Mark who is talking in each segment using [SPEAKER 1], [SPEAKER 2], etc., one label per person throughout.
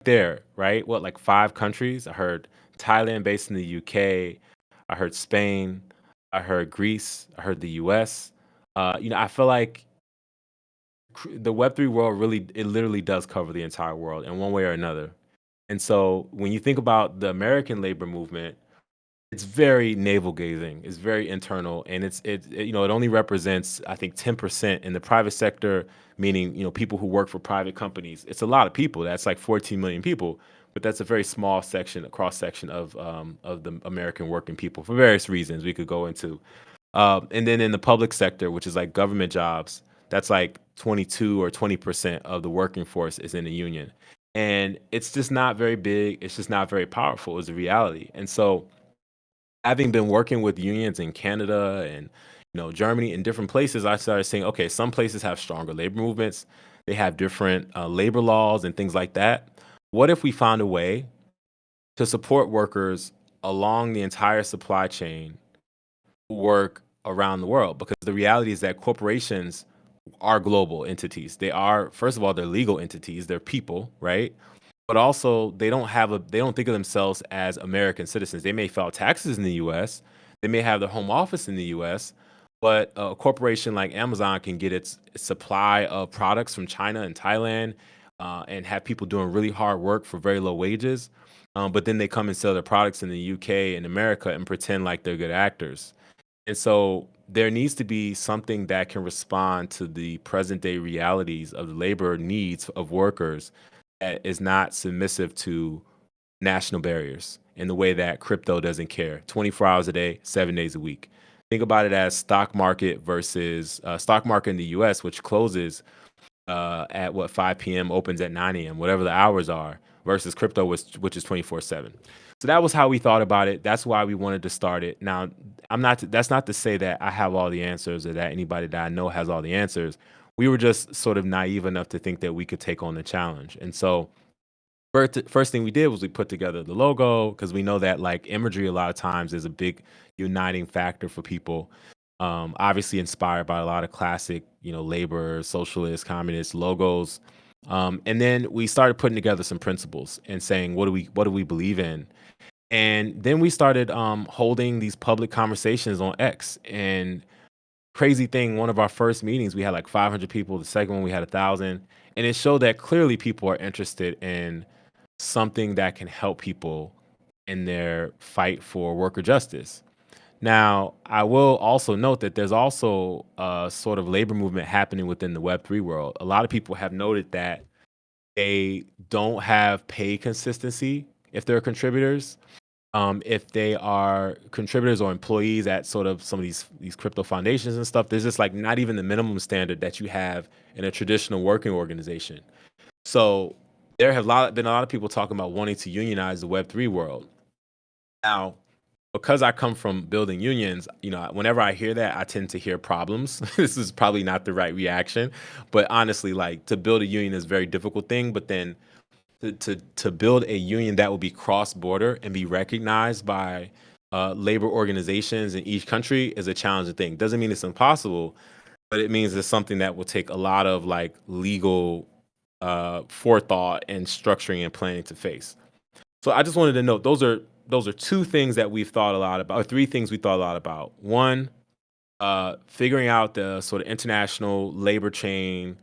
[SPEAKER 1] there, right? What, like 5 countries? I heard Thailand based in the UK. I heard Spain. I heard Greece. I heard the US. I feel like the Web3 world really, it literally does cover the entire world in one way or another. And so when you think about the American labor movement, it's very navel gazing. It's very internal, and it only represents, I think, 10% in the private sector, meaning people who work for private companies. It's a lot of people. That's like 14 million people, but that's a very small section, a cross section of the American working people for various reasons we could go into. And then in the public sector, which is like government jobs, that's like 22 or 20% of the working force is in the union, and it's just not very big. It's just not very powerful. Is the reality, and so having been working with unions in Canada and Germany and different places, I started saying, okay, some places have stronger labor movements. They have different labor laws and things like that. What if we found a way to support workers along the entire supply chain who work around the world? Because the reality is that corporations are global entities. They are, first of all, they're legal entities. They're people, right? But also they don't think of themselves as American citizens. They may file taxes in the US, they may have their home office in the US, but a corporation like Amazon can get its supply of products from China and Thailand, and have people doing really hard work for very low wages. But then they come and sell their products in the UK and America and pretend like they're good actors. And so there needs to be something that can respond to the present day realities of the labor needs of workers that is not submissive to national barriers in the way that crypto doesn't care 24 hours a day, 7 days a week. Think about it as stock market versus stock market in the US, which closes at what 5 p.m., opens at 9 a.m., whatever the hours are, versus crypto, which is 24/7. So that was how we thought about it. That's why we wanted to start it. Now, that's not to say that I have all the answers or that anybody that I know has all the answers. We were just sort of naive enough to think that we could take on the challenge. And so first thing we did was we put together the logo because we know that like imagery a lot of times is a big uniting factor for people. Obviously inspired by a lot of classic, labor, socialist, communist logos. And then we started putting together some principles and saying what do we believe in. And then we started holding these public conversations on X. And crazy thing, one of our first meetings we had like 500 people. The second one we had 1,000, and it showed that clearly people are interested in something that can help people in their fight for worker justice. Now, I will also note that there's also a sort of labor movement happening within the Web3 world. A lot of people have noted that they don't have pay consistency if they're contributors. If they are contributors or employees at sort of some of these crypto foundations and stuff, there's just like not even the minimum standard that you have in a traditional working organization. So there have been a lot of people talking about wanting to unionize the Web3 world. Now, because I come from building unions, whenever I hear that, I tend to hear problems. This is probably not the right reaction, but honestly, like to build a union is a very difficult thing. But then to build a union that will be cross border and be recognized by labor organizations in each country is a challenging thing. Doesn't mean it's impossible, but it means it's something that will take a lot of like legal forethought and structuring and planning to face. So I just wanted to note those are two things that we've thought a lot about, or three things we thought a lot about. One, figuring out the sort of international labor chain,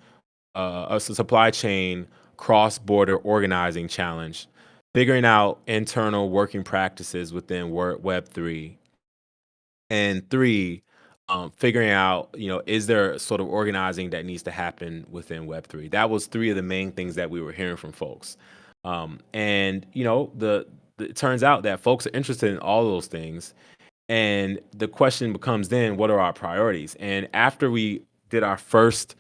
[SPEAKER 1] supply chain, cross border organizing challenge, figuring out internal working practices within Web3, and three, figuring out, is there sort of organizing that needs to happen within Web3? That was three of the main things that we were hearing from folks. And it turns out that folks are interested in all those things. And the question becomes then, what are our priorities? And after we did our first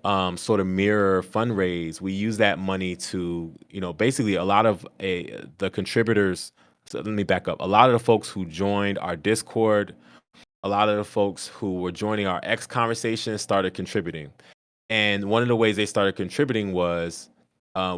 [SPEAKER 1] sort of mirror fundraise, we used that money to, basically a lot of the contributors. So let me back up. A lot of the folks who joined our Discord, a lot of the folks who were joining our X conversation started contributing. And one of the ways they started contributing was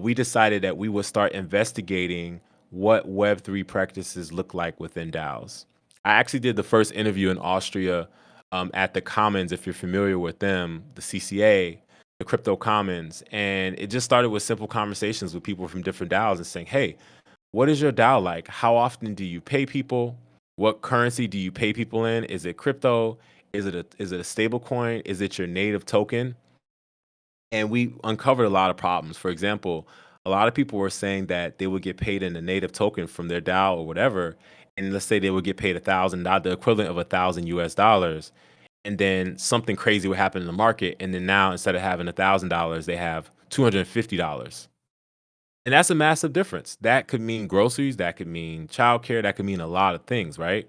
[SPEAKER 1] we decided that we would start investigating what Web3 practices look like within DAOs. I actually did the first interview in Austria at the Commons, if you're familiar with them, the CCA. the crypto commons, and it just started with simple conversations with people from different DAOs and saying, "Hey, what is your DAO like? How often do you pay people? What currency do you pay people in? Is it crypto? Is it a stable coin? Is it your native token?" And we uncovered a lot of problems. For example, a lot of people were saying that they would get paid in a native token from their DAO or whatever, and let's say they would get paid $1,000, the equivalent of 1,000 US dollars, and then something crazy would happen in the market, and then now instead of having $1,000, they have $250. And that's a massive difference. That could mean groceries, that could mean childcare, that could mean a lot of things, right?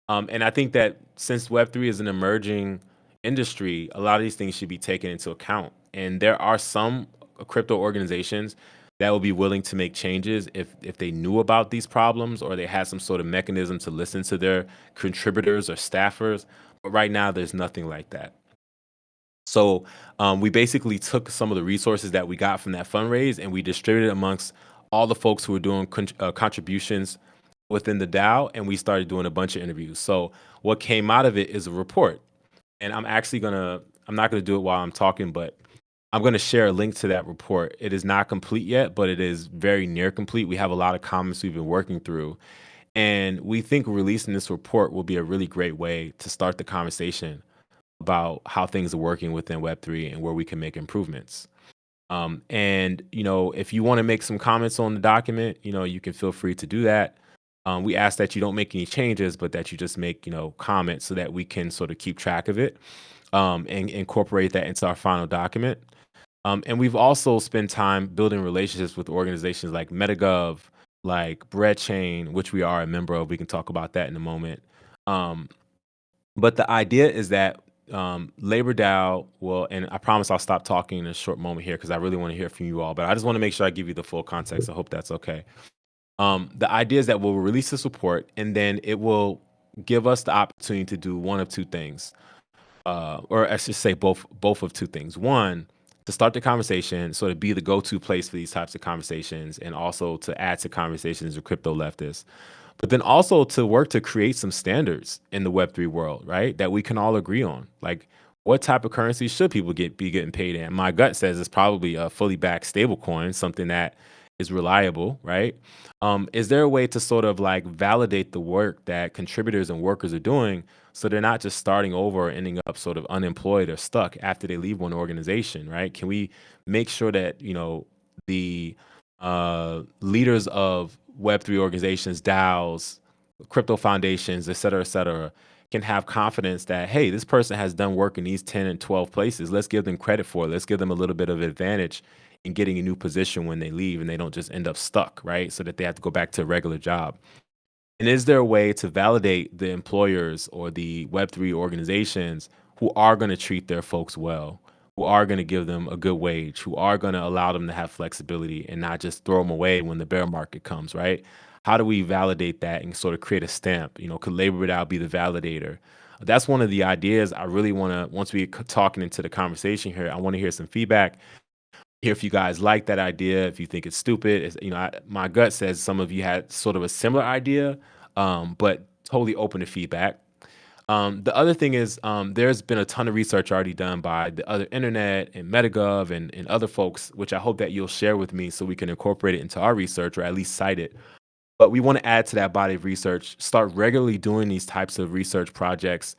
[SPEAKER 1] And I think that since Web3 is an emerging industry, a lot of these things should be taken into account. And there are some crypto organizations that will be willing to make changes if they knew about these problems or they had some sort of mechanism to listen to their contributors or staffers. But right now, there's nothing like that. So we basically took some of the resources that we got from that fundraise and we distributed amongst all the folks who were doing contributions within the DAO, and we started doing a bunch of interviews. So what came out of it is a report, and I'm not gonna do it while I'm talking, but I'm gonna share a link to that report. It is not complete yet, but it is very near complete. We have a lot of comments we've been working through, and we think releasing this report will be a really great way to start the conversation about how things are working within Web3 and where we can make improvements. And if you want to make some comments on the document, you can feel free to do that. We ask that you don't make any changes, but that you just make comments so that we can sort of keep track of it and incorporate that into our final document. And we've also spent time building relationships with organizations like MetaGov, like BreadChain, which we are a member of. We can talk about that in a moment. Um, but the idea is that LaborDAO will, and I promise I'll stop talking in a short moment here because I really want to hear from you all. But I just want to make sure I give you the full context. I hope that's okay. The idea is that we'll release this report and then it will give us the opportunity to do one of two things, or I should say both of two things. One, to start the conversation, sort of be the go-to place for these types of conversations, and also to add to conversations with crypto leftists. But then also to work to create some standards in the Web3 world, right? That we can all agree on. Like, what type of currency should people be getting paid in? My gut says it's probably a fully backed stable coin, something that is reliable, right? Is there a way to sort of like validate the work that contributors and workers are doing so they're not just starting over or ending up sort of unemployed or stuck after they leave one organization, right? Can we make sure that, the leaders of Web3 organizations, DAOs, crypto foundations, et cetera, can have confidence that, hey, this person has done work in these 10 and 12 places. Let's give them credit for it. Let's give them a little bit of advantage in getting a new position when they leave and they don't just end up stuck, right? So that they have to go back to a regular job. And is there a way to validate the employers or the Web3 organizations who are going to treat their folks well, who are going to give them a good wage, who are going to allow them to have flexibility and not just throw them away when the bear market comes, right? How do we validate that and sort of create a stamp? Could LaborDAO be the validator? That's one of the ideas I really want to, once we talking into the conversation here, I want to hear some feedback. Hear if you guys like that idea, if you think it's stupid. My gut says some of you had sort of a similar idea, but totally open to feedback. The other thing is there's been a ton of research already done by the other internet and MetaGov and other folks, which I hope that you'll share with me so we can incorporate it into our research or at least cite it. But we want to add to that body of research, start regularly doing these types of research projects,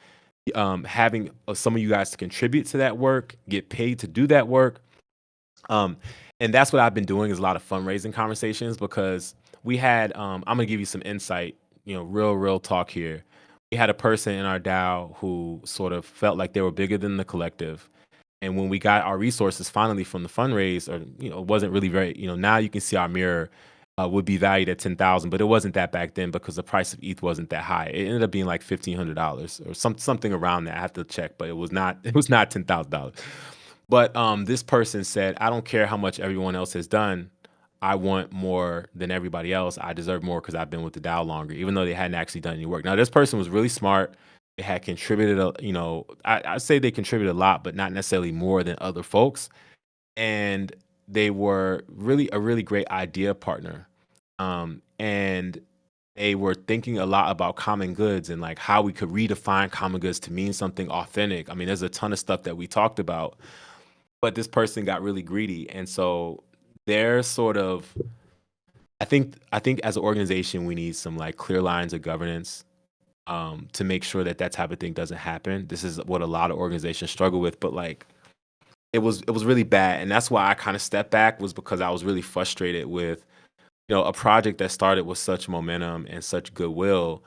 [SPEAKER 1] having some of you guys to contribute to that work, get paid to do that work. Um, and that's what I've been doing is a lot of fundraising conversations because we had, I'm gonna give you some insight, real talk here. We had a person in our DAO who sort of felt like they were bigger than the collective. And when we got our resources finally from the fundraise, or it wasn't really very, now you can see our mirror would be valued at 10,000, but it wasn't that back then because the price of ETH wasn't that high. It ended up being like $1,500 or something around that. I have to check, but it was not it was not $10,000. But this person said, I don't care how much everyone else has done. I want more than everybody else. I deserve more because I've been with the DAO longer, even though they hadn't actually done any work. Now, this person was really smart. They had contributed, I say they contributed a lot, but not necessarily more than other folks. And they were really a really great idea partner. And they were thinking a lot about common goods and like how we could redefine common goods to mean something authentic. I mean, there's a ton of stuff that we talked about. but this person got really greedy, and so they're sort of I think as an organization, we need some, like, clear lines of governance, to make sure that that type of thing doesn't happen. This is what a lot of organizations struggle with, but, like, it was really bad, and that's why I kinda stepped back was because I was really frustrated with, a project that started with such momentum and such goodwill,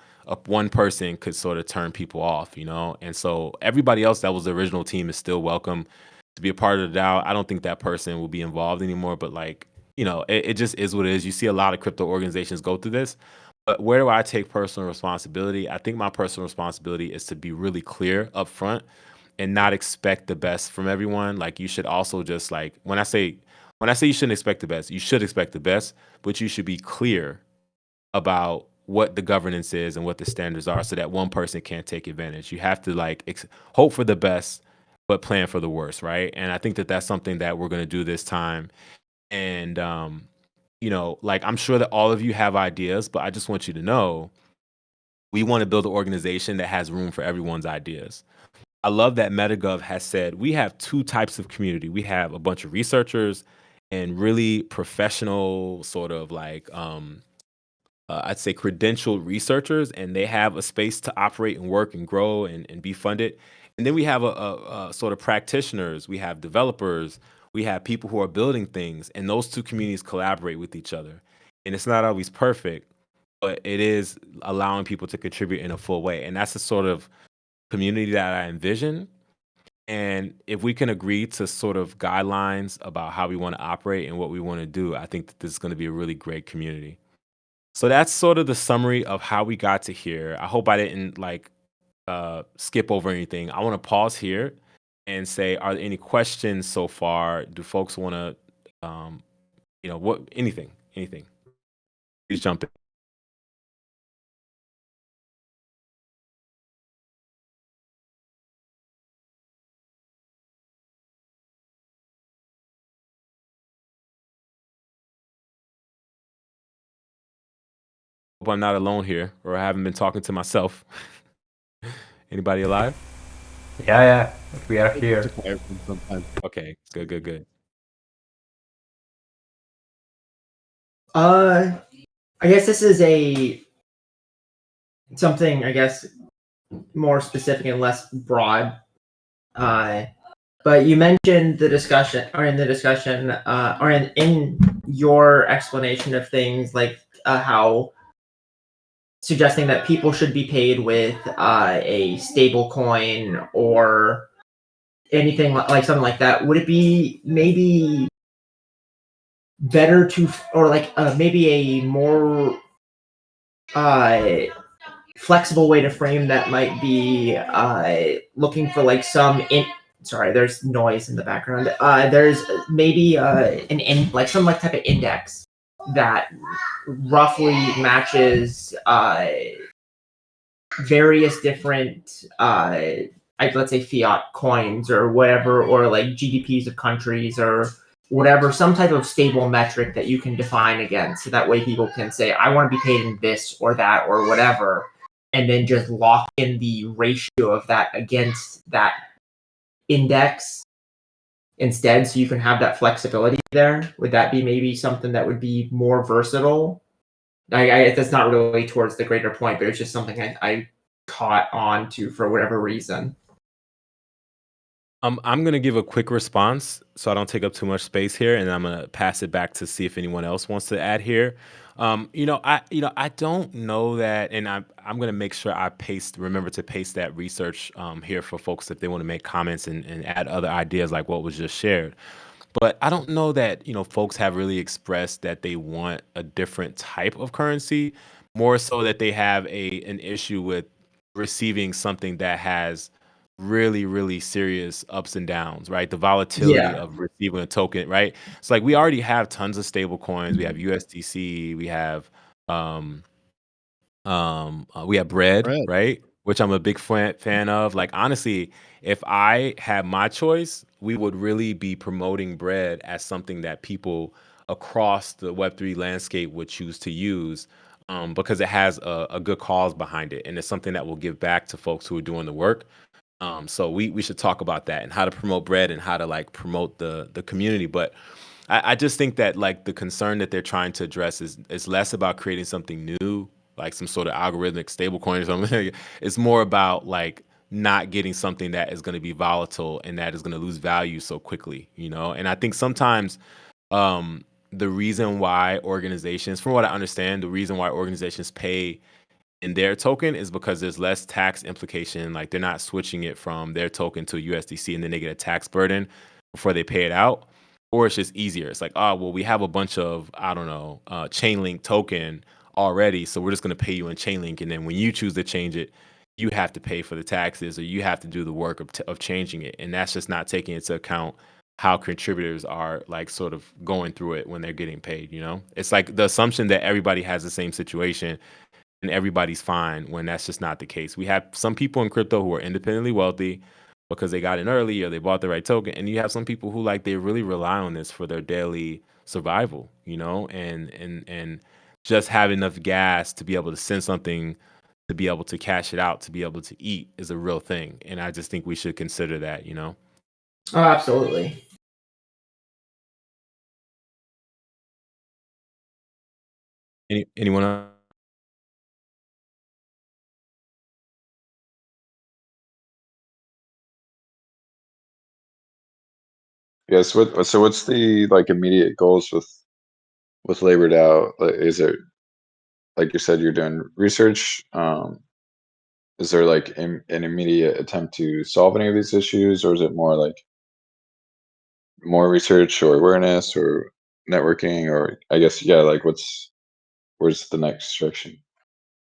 [SPEAKER 1] one person could sort of turn people off, And so everybody else that was the original team is still welcome to be a part of the DAO. I don't think that person will be involved anymore, but like, it just is what it is. You see a lot of crypto organizations go through this. But where do I take personal responsibility? I think my personal responsibility is to be really clear up front and not expect the best from everyone. Like you should also just like when I say you shouldn't expect the best, you should expect the best, but you should be clear about what the governance is and what the standards are so that one person can't take advantage. You have to like hope for the best but plan for the worst, right? And I think that that's something that we're going to do this time. And like I'm sure that all of you have ideas, but I just want you to know we want to build an organization that has room for everyone's ideas. I love that MetaGov has said we have two types of community. We have a bunch of researchers and really professional, sort of like I'd say credentialed researchers, and they have a space to operate and work and grow and be funded. And then we have a sort of practitioners. We have developers. We have people who are building things, and those two communities collaborate with each other. And it's not always perfect, but it is allowing people to contribute in a full way. And that's the sort of community that I envision. And if we can agree to sort of guidelines about how we want to operate and what we want to do, I think that this is going to be a really great community. So that's sort of the summary of how we got to here. I hope I didn't like skip over anything. I want to pause here and say, are there any questions so far? Do folks want to, what anything? Please jump in. Hope I'm not alone here, or I haven't been talking to myself. Anybody alive?
[SPEAKER 2] Yeah, yeah, we are here.
[SPEAKER 1] Okay, good.
[SPEAKER 3] I guess this is something I guess more specific and less broad. But you mentioned the discussion, or in the discussion, or in your explanation of things, like how suggesting that people should be paid with a stable coin or anything like something like that. Would it be maybe better to, or like maybe a more flexible way to frame that might be looking for like sorry, there's noise in the background. There's maybe like some like type of index that roughly matches various different let's say fiat coins or whatever, or like GDPs of countries or whatever, some type of stable metric that you can define against, so that way people can say, I want to be paid in this or that or whatever, and then just lock in the ratio of that against that index instead, so you can have that flexibility there. Would that be maybe something that would be more versatile? That's not really towards the greater point, but it's just something I caught on to for whatever reason.
[SPEAKER 1] I'm gonna give a quick response so I don't take up too much space here, and then I'm gonna pass it back to see if anyone else wants to add here. I don't know that, and I'm gonna make sure I remember to paste that research here for folks if they want to make comments and add other ideas like what was just shared. But I don't know that, folks have really expressed that they want a different type of currency, more so that they have an issue with receiving something that has really, really serious ups and downs, right? The volatility
[SPEAKER 3] Yeah.
[SPEAKER 1] of receiving a token, right? It's like we already have tons of stable coins. We have USDC, um we have bread,
[SPEAKER 4] Bread.
[SPEAKER 1] right? Which I'm a big fan of. Like honestly, if I had my choice, we would really be promoting bread as something that people across the Web3 landscape would choose to use, because it has a good cause behind it, and it's something that will give back to folks who are doing the work. So we should talk about that and how to promote bread and how to like promote the community. But I just think that like the concern that they're trying to address is less about creating something new, like some sort of algorithmic stablecoin or something. It's more about like not getting something that is going to be volatile and that is going to lose value so quickly, you know? And I think sometimes the reason why organizations, from what I understand, the reason why organizations pay in their token is because there's less tax implication. Like they're not switching it from their token to USDC and then they get a tax burden before they pay it out. Or it's just easier. It's like, oh, well, we have a bunch of, I don't know, Chainlink token already. So we're just going to pay you in Chainlink. And then when you choose to change it, you have to pay for the taxes or you have to do the work of changing it. And that's just not taking into account how contributors are like sort of going through it when they're getting paid, you know? It's like the assumption that everybody has the same situation and everybody's fine when that's just not the case. We have some people in crypto who are independently wealthy because they got in early or they bought the right token, and you have some people who like they really rely on this for their daily survival, you know, and just have enough gas to be able to send something, to be able to cash it out, to be able to eat is a real thing, and I just think we should consider that, you know.
[SPEAKER 3] Oh, absolutely.
[SPEAKER 1] Anyone else?
[SPEAKER 4] Yes. What's the like immediate goals with LaborDAO? Like, is it like you said you're doing research? Is there like an immediate attempt to solve any of these issues, or is it more like more research or awareness or networking, or I guess yeah, like where's the next direction?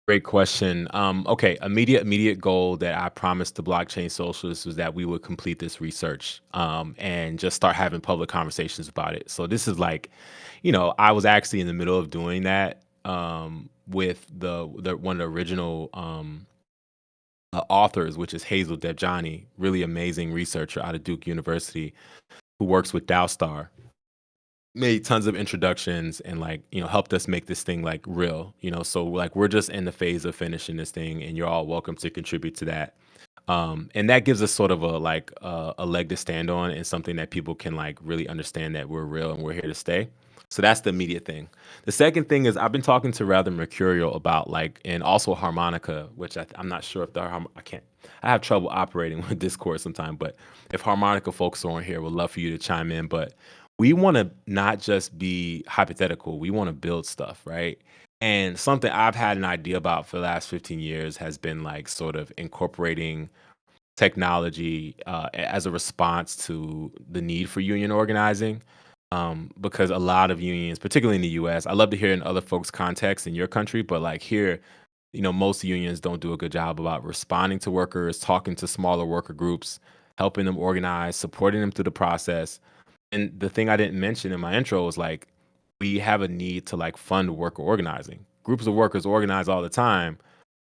[SPEAKER 1] Great question. Okay, immediate goal that I promised the blockchain socialists was that we would complete this research and just start having public conversations about it. So this is like, you know, I was actually in the middle of doing that with the one of the original authors, which is Hazel Debjani, really amazing researcher out of Duke University who works with DAO made tons of introductions and like you know helped us make this thing like real, you know, so like we're just in the phase of finishing this thing and you're all welcome to contribute to that, and that gives us sort of a like a leg to stand on and something that people can like really understand that we're real and we're here to stay. So that's the immediate thing. The second thing is I've been talking to Rather Mercurial about like, and also Harmonica, which I'm not sure if I can't, I have trouble operating with Discord sometimes, but if Harmonica folks are on here, would love for you to chime in. But we want to not just be hypothetical, we want to build stuff, right? And something I've had an idea about for the last 15 years has been like sort of incorporating technology as a response to the need for union organizing. Because a lot of unions, particularly in the US, I love to hear in other folks' context in your country, but like here, you know, most unions don't do a good job about responding to workers, talking to smaller worker groups, helping them organize, supporting them through the process. And the thing I didn't mention in my intro was like, we have a need to like fund worker organizing. Groups of workers organize all the time,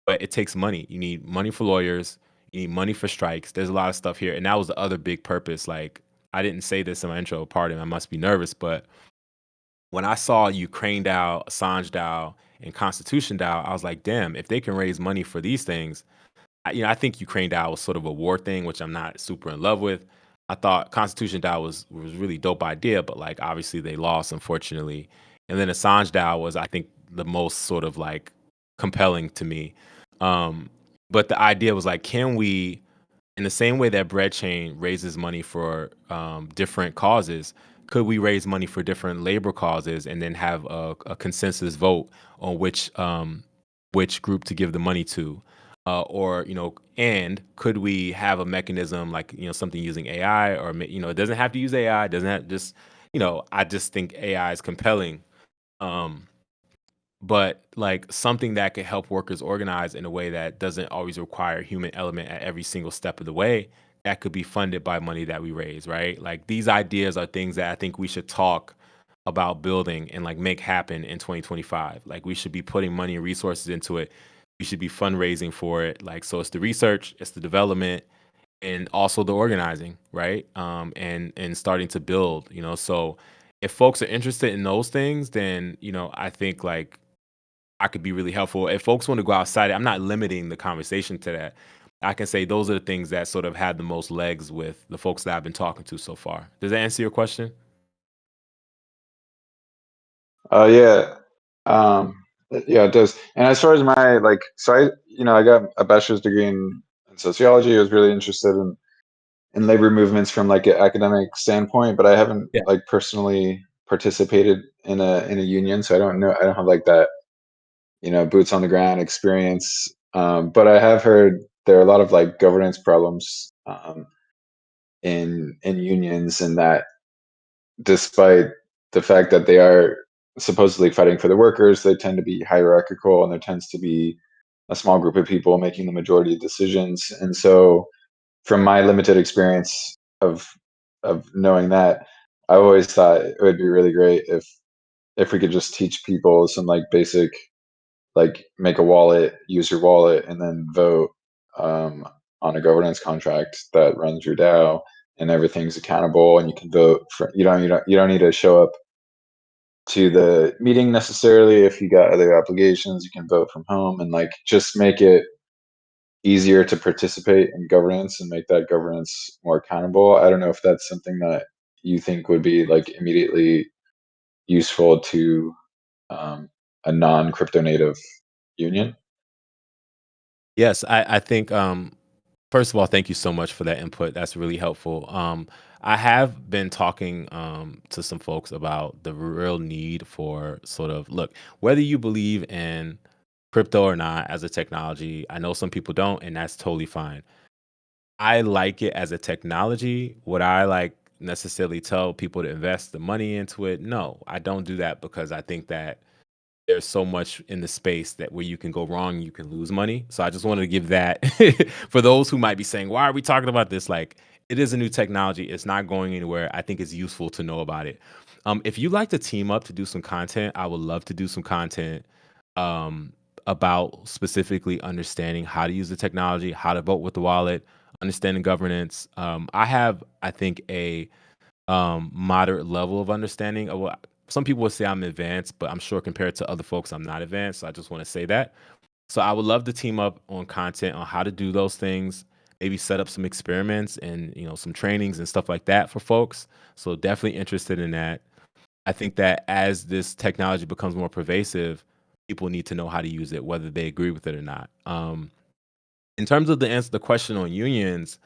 [SPEAKER 1] but it takes money. You need money for lawyers, you need money for strikes. There's a lot of stuff here. And that was the other big purpose. Like, I didn't say this in my intro, pardon, I must be nervous, but when I saw Ukraine DAO, Assange DAO, and Constitution DAO, I was like, damn, if they can raise money for these things, I think Ukraine DAO was sort of a war thing, which I'm not super in love with. I thought Constitution DAO was really dope idea, but like obviously they lost, unfortunately. And then Assange DAO was, I think, the most sort of like compelling to me. Um, but the idea was like, can we, in the same way that Bread Chain raises money for different causes, could we raise money for different labor causes and then have a consensus vote on which group to give the money to? Or, you know, and could we have a mechanism like, you know, something using AI or, you know, it doesn't have to use AI, it doesn't have just, you know, I just think AI is compelling. Um, but like something that could help workers organize in a way that doesn't always require human element at every single step of the way, that could be funded by money that we raise, right? Like these ideas are things that I think we should talk about building and like make happen in 2025. Like we should be putting money and resources into it. We should be fundraising for it. Like, so it's the research, it's the development, and also the organizing, right? And starting to build, you know. So if folks are interested in those things, then, you know, I think like I could be really helpful. If folks want to go outside, I'm not limiting the conversation to that. I can say those are the things that sort of had the most legs with the folks that I've been talking to so far. Does that answer your question?
[SPEAKER 4] Yeah. Yeah, it does. And as far as my like, so I got a bachelor's degree in sociology. I was really interested in labor movements from like an academic standpoint, but I haven't
[SPEAKER 1] Yeah.
[SPEAKER 4] like personally participated in a union, so I don't know. I don't have like that, boots on the ground experience. But I have heard there are a lot of like governance problems in unions, and that despite the fact that they are supposedly fighting for the workers, they tend to be hierarchical, and there tends to be a small group of people making the majority of decisions. And so, from my limited experience of knowing that, I always thought it would be really great if we could just teach people some like basic, like make a wallet, use your wallet, and then vote um, on a governance contract that runs your DAO, and everything's accountable, and you can vote for. You don't need to show up to the meeting necessarily. If you got other obligations, you can vote from home, and like just make it easier to participate in governance and make that governance more accountable. I don't know if that's something that you think would be like immediately useful to um, a non-crypto native union.
[SPEAKER 1] Yes, I think first of all, thank you so much for that input. That's really helpful. I have been talking to some folks about the real need for sort of look, whether you believe in crypto or not as a technology. I know some people don't, and that's totally fine. I like it as a technology. Would I like necessarily tell people to invest the money into it? No, I don't do that because I think that there's so much in the space that where you can go wrong, you can lose money. So I just wanted to give that for those who might be saying, why are we talking about this? Like, it is a new technology. It's not going anywhere. I think it's useful to know about it. If you'd like to team up to do some content, I would love to do some content um, about specifically understanding how to use the technology, how to vote with the wallet, understanding governance. I have, I think, a moderate level of understanding of what some people would say I'm advanced, but I'm sure compared to other folks, I'm not advanced. So I just want to say that. So I would love to team up on content on how to do those things, maybe set up some experiments and some trainings and stuff like that for folks. So definitely interested in that. I think that as this technology becomes more pervasive, people need to know how to use it, whether they agree with it or not. In terms of the question on unions,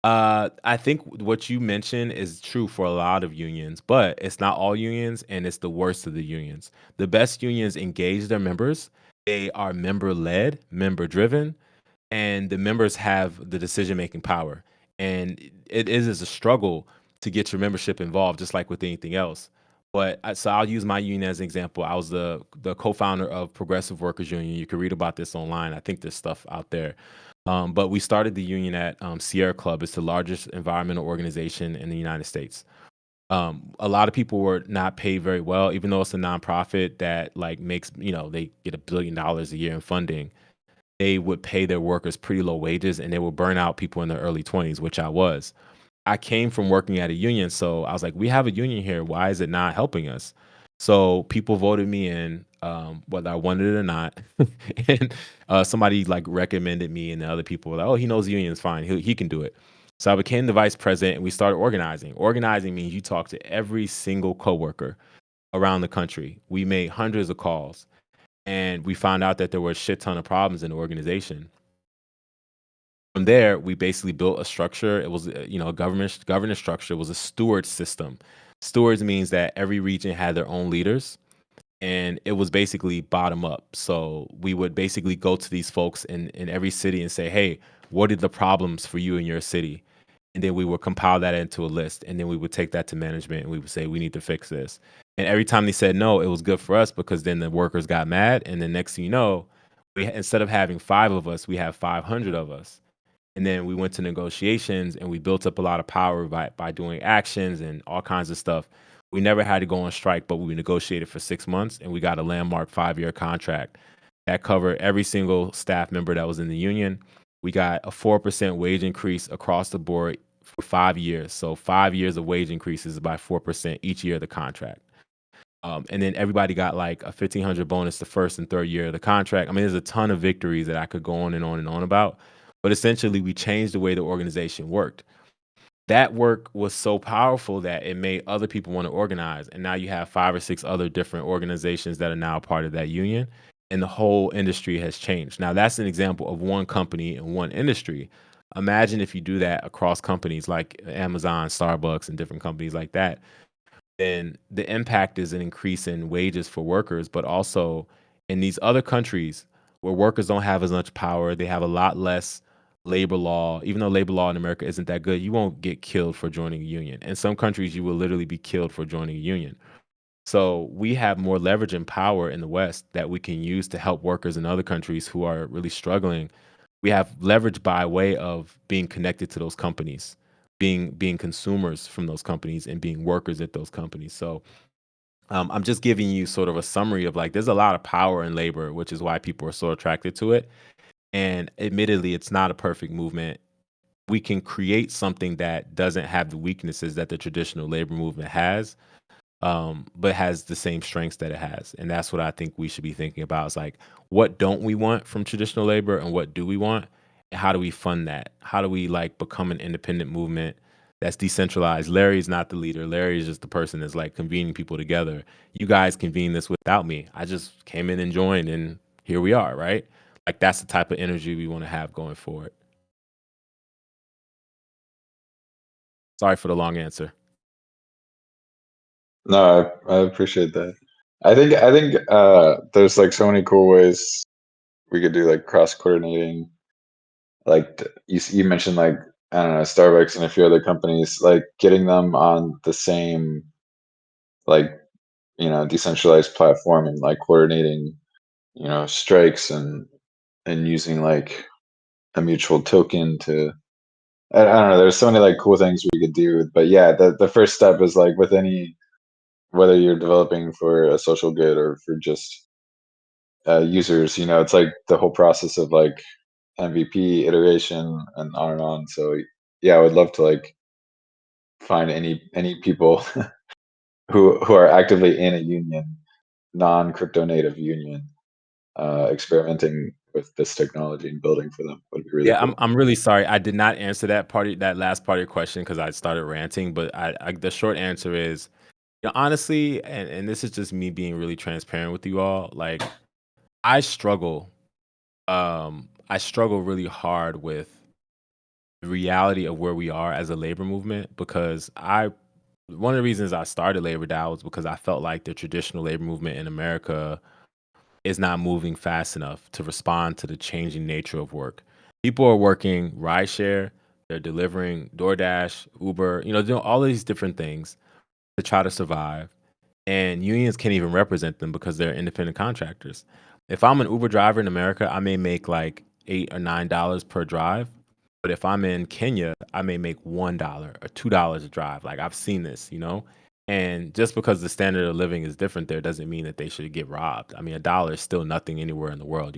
[SPEAKER 1] I think what you mentioned is true for a lot of unions, but it's not all unions, and it's the worst of the unions. The best unions engage their members. They are member led, member driven, and the members have the decision making power. And it is a struggle to get your membership involved, just like with anything else. But so I'll use my union as an example. I was the co-founder of Progressive Workers Union. You can read about this online. I think there's stuff out there. But we started the union at Sierra Club. It's the largest environmental organization in the United States. A lot of people were not paid very well, even though it's a nonprofit that like makes they get $1 billion a year in funding. They would pay their workers pretty low wages, and they would burn out people in their early 20s, which I was. I came from working at a union, so I was like, we have a union here. Why is it not helping us? So people voted me in, whether I wanted it or not. And somebody like recommended me, and the other people were like, oh, he knows the union is fine. He can do it. So I became the vice president, and we started organizing. Organizing means you talk to every single coworker around the country. We made hundreds of calls, and we found out that there were a shit ton of problems in the organization. From there, we basically built a structure. It was, a governance structure. It was a steward system. Stewards means that every region had their own leaders, and it was basically bottom up. So we would basically go to these folks in every city and say, hey, what are the problems for you in your city? And then we would compile that into a list, and then we would take that to management, and we would say, we need to fix this. And every time they said no, it was good for us because then the workers got mad. And then next thing you know, instead of having 5 of us, we have 500 of us. And then we went to negotiations, and we built up a lot of power by doing actions and all kinds of stuff. We never had to go on strike, but we negotiated for 6 months, and we got a landmark 5-year contract that covered every single staff member that was in the union. We got a 4% wage increase across the board for 5 years. So 5 years of wage increases by 4% each year of the contract. And then everybody got like a 1,500 bonus the first and third year of the contract. I mean, there's a ton of victories that I could go on and on and on about. but essentially we changed the way the organization worked. That work was so powerful that it made other people want to organize. And now you have 5 or 6 other different organizations that are now part of that union. And the whole industry has changed. Now, that's an example of one company and one industry. Imagine if you do that across companies like Amazon, Starbucks, and different companies like that. Then the impact is an increase in wages for workers, but also in these other countries where workers don't have as much power, they have a lot less labor law. Even though labor law in America isn't that good, you won't get killed for joining a union. In some countries, you will literally be killed for joining a union. So we have more leverage and power in the West that we can use to help workers in other countries who are really struggling. We have leverage by way of being connected to those companies, being consumers from those companies, and being workers at those companies. So I'm just giving you sort of a summary of like there's a lot of power in labor, which is why people are so attracted to it. And admittedly, it's not a perfect movement. We can create something that doesn't have the weaknesses that the traditional labor movement has, but has the same strengths that it has. And that's what I think we should be thinking about is like, what don't we want from traditional labor and what do we want? And how do we fund that? How do we like become an independent movement that's decentralized? Larry's not the leader. Larry is just the person that's like convening people together. You guys convene this without me. I just came in and joined and here we are, right? Like that's the type of energy we want to have going forward. Sorry for the long answer.
[SPEAKER 4] No, I appreciate that. I think there's like so many cool ways we could do like cross coordinating. Like you mentioned like I don't know Starbucks and a few other companies like getting them on the same like decentralized platform and like coordinating strikes and using like a mutual token to I don't know. There's so many like cool things we could do, but yeah, the first step is like with any whether you're developing for a social good or for just users, it's like the whole process of like MVP iteration and on and on. So yeah, I would love to like find any people who are actively in a union, non crypto native union, experimenting with this technology and building for them would be really
[SPEAKER 1] Yeah, I'm
[SPEAKER 4] cool.
[SPEAKER 1] I'm really sorry. I did not answer that last part of your question because I started ranting. But the short answer is, honestly, and this is just me being really transparent with you all. Like, I struggle. I struggle really hard with the reality of where we are as a labor movement because one of the reasons I started LaborDAO was because I felt like the traditional labor movement in America is not moving fast enough to respond to the changing nature of work. People are working rideshare, they're delivering DoorDash, Uber, doing all of these different things to try to survive. And unions can't even represent them because they're independent contractors. If I'm an Uber driver in America, I may make like $8 or $9 per drive. But if I'm in Kenya, I may make $1 or $2 a drive. Like I've seen this. And just because the standard of living is different there doesn't mean that they should get robbed. I mean, $1 is still nothing anywhere in the world.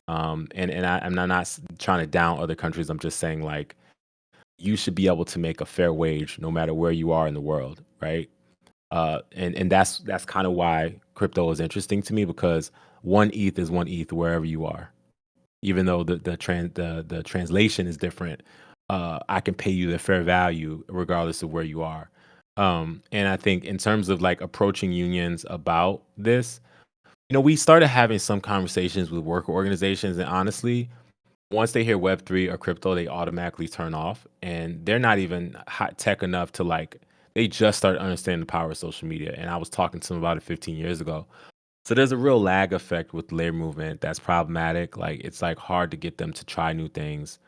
[SPEAKER 1] I'm not trying to down other countries. I'm just saying like you should be able to make a fair wage no matter where you are in the world, right? And that's kind of why crypto is interesting to me because one ETH is one ETH wherever you are, even though the translation is different. I can pay you the fair value regardless of where you are. And I think in terms of like approaching unions about this, we started having some conversations with worker organizations, and honestly, once they hear Web3 or crypto, they automatically turn off, and they're not even hot tech enough to like. They just started understanding the power of social media, and I was talking to them about it 15 years ago. So there's a real lag effect with the labor movement that's problematic. Like it's like hard to get them to try new things,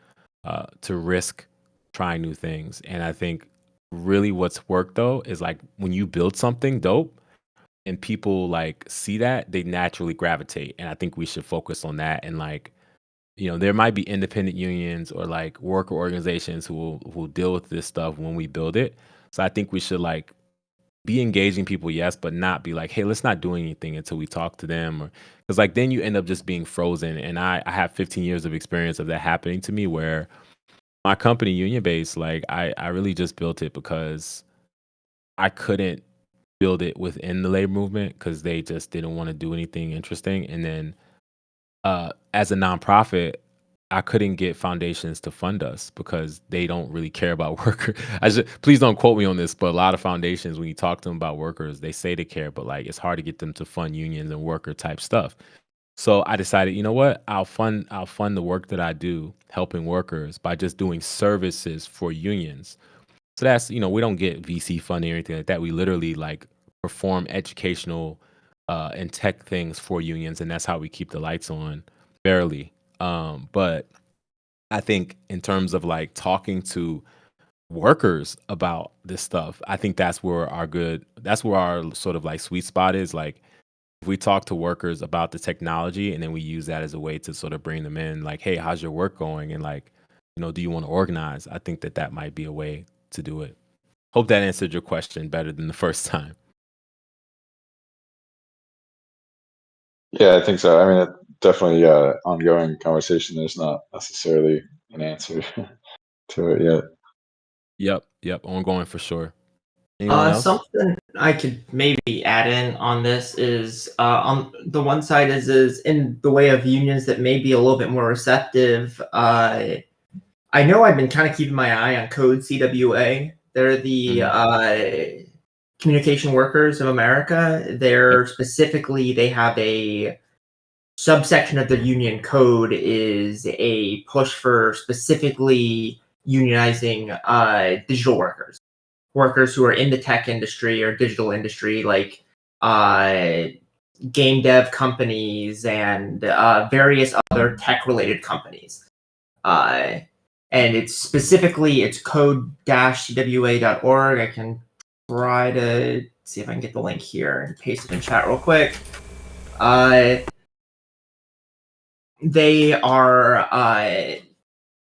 [SPEAKER 1] to risk trying new things. And I think really what's worked though is like when you build something dope and people like see that, they naturally gravitate. And I think we should focus on that and like there might be independent unions or like worker organizations who will deal with this stuff when we build it. So I think we should like be engaging people, yes, but not be like, hey, let's not do anything until we talk to them, or because like then you end up just being frozen. And I have 15 years of experience of that happening to me, where my company Union Base, like I really just built it because I couldn't build it within the labor movement because they just didn't want to do anything interesting. And then as a nonprofit, I couldn't get foundations to fund us because they don't really care about workers. Please don't quote me on this, but a lot of foundations, when you talk to them about workers, they say they care, but like it's hard to get them to fund unions and worker type stuff. So I decided, you know what? I'll fund the work that I do helping workers by just doing services for unions. So that's, we don't get VC funding or anything like that. We literally like perform educational and tech things for unions, and that's how we keep the lights on, barely. But I think in terms of like talking to workers about this stuff, I think that's where our sort of like sweet spot is. Like if we talk to workers about the technology and then we use that as a way to sort of bring them in, like, hey, how's your work going? And like, do you want to organize? I think that might be a way to do it. Hope that answered your question better than the first time.
[SPEAKER 4] Yeah, I think so. I mean, definitely ongoing conversation. There's not necessarily an answer to it yet.
[SPEAKER 1] Yep, ongoing for sure. Anyone else?
[SPEAKER 3] Something I could maybe add in on this is on the one side is in the way of unions that may be a little bit more receptive. I know I've been kind of keeping my eye on Code CWA. They're the Communication Workers of America. They're specifically, they have a subsection of their union code is a push for specifically unionizing digital workers who are in the tech industry or digital industry, like game dev companies and various other tech related companies. And it's code-cwa.org. I can try to see if I can get the link here and paste it in chat real quick.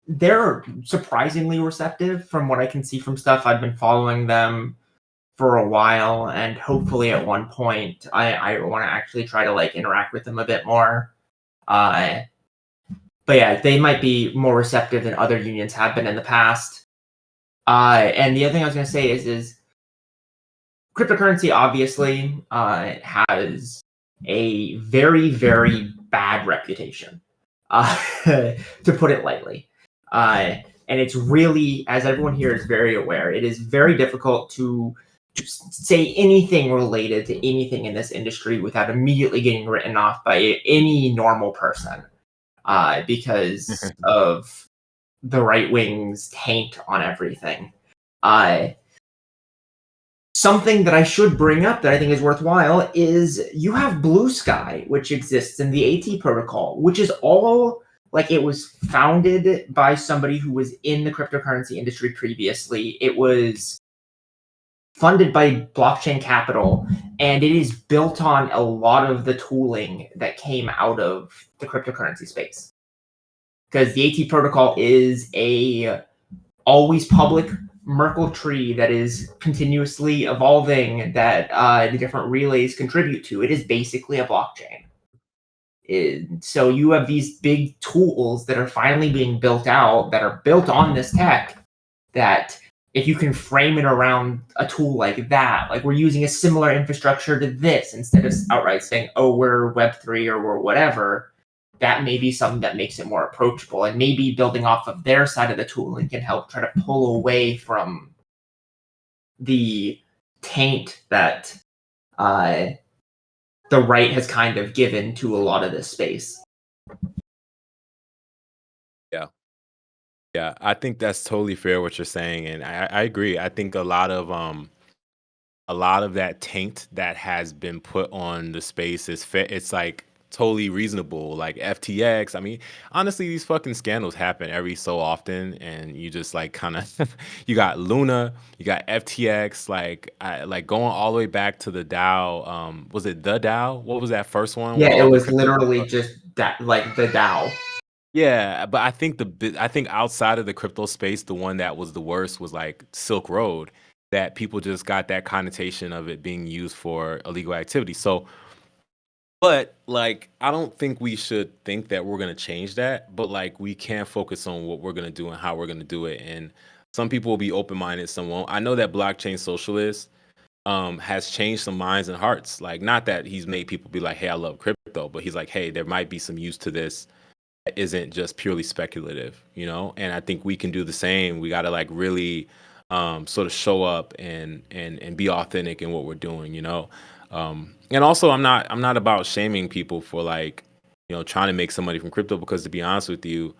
[SPEAKER 3] They're surprisingly receptive from what I can see from stuff. I've been following them for a while, and hopefully at one point I want to actually try to like interact with them a bit more. But yeah, they might be more receptive than other unions have been in the past. And the other thing I was going to say is cryptocurrency obviously has a very, very bad reputation, to put it lightly. And it's really, as everyone here is very aware, it is very difficult to say anything related to anything in this industry without immediately getting written off by any normal person. Because of the right wing's taint on everything. Something that I should bring up that I think is worthwhile is you have Blue Sky, which exists in the AT protocol, which is all like it was founded by somebody who was in the cryptocurrency industry previously. It was funded by blockchain capital, and it is built on a lot of the tooling that came out of the cryptocurrency space. Because the AT protocol is a always public Merkle tree that is continuously evolving that the different relays contribute to. It is basically a blockchain. So you have these big tools that are finally being built out that are built on this tech that if you can frame it around a tool like that, like we're using a similar infrastructure to this instead of outright saying, oh, we're Web3 or we're whatever, that may be something that makes it more approachable. And maybe building off of their side of the tooling can help try to pull away from the taint that the right has kind of given to a lot of this space.
[SPEAKER 1] Yeah, I think that's totally fair what you're saying, and I agree. I think a lot of that taint that has been put on the space is it's like totally reasonable. Like FTX. I mean, honestly, these fucking scandals happen every so often, and you just like kind of you got Luna, you got FTX, like going all the way back to the DAO. Was it the DAO? What was that first one?
[SPEAKER 3] Yeah,
[SPEAKER 1] where
[SPEAKER 3] it
[SPEAKER 1] all the
[SPEAKER 3] was
[SPEAKER 1] crypto-
[SPEAKER 3] literally just that, like the DAO.
[SPEAKER 1] Yeah, but I think outside of the crypto space, the one that was the worst was like Silk Road, that people just got that connotation of it being used for illegal activity. So, but like, I don't think we should think that we're gonna change that, but like, we can focus on what we're gonna do and how we're gonna do it. And some people will be open-minded, some won't. I know that Blockchain Socialist has changed some minds and hearts. Like, not that he's made people be like, "Hey, I love crypto," but he's like, "Hey, there might be some use to this." isn't just purely speculative, you know? And I think we can do the same. We got to like really sort of show up and be authentic in what we're doing, you know? And also I'm not about shaming people for like, you know, trying to make some money from crypto, because to be honest with you,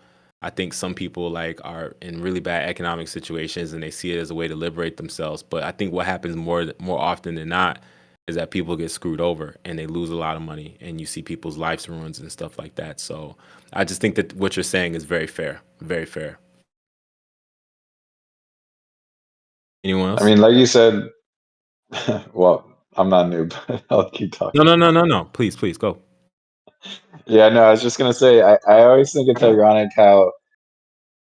[SPEAKER 1] I think some people like are in really bad economic situations and they see it as a way to liberate themselves. But I think what happens more often than not is that people get screwed over and they lose a lot of money, and you see people's lives ruins and stuff like that. So I just think that what you're saying is very fair, very fair. Anyone
[SPEAKER 4] I
[SPEAKER 1] else?
[SPEAKER 4] mean, like you said, well, I'm not new, but I'll keep talking.
[SPEAKER 1] No. Please go.
[SPEAKER 4] Yeah, no, I was just gonna say, I always think it's ironic how,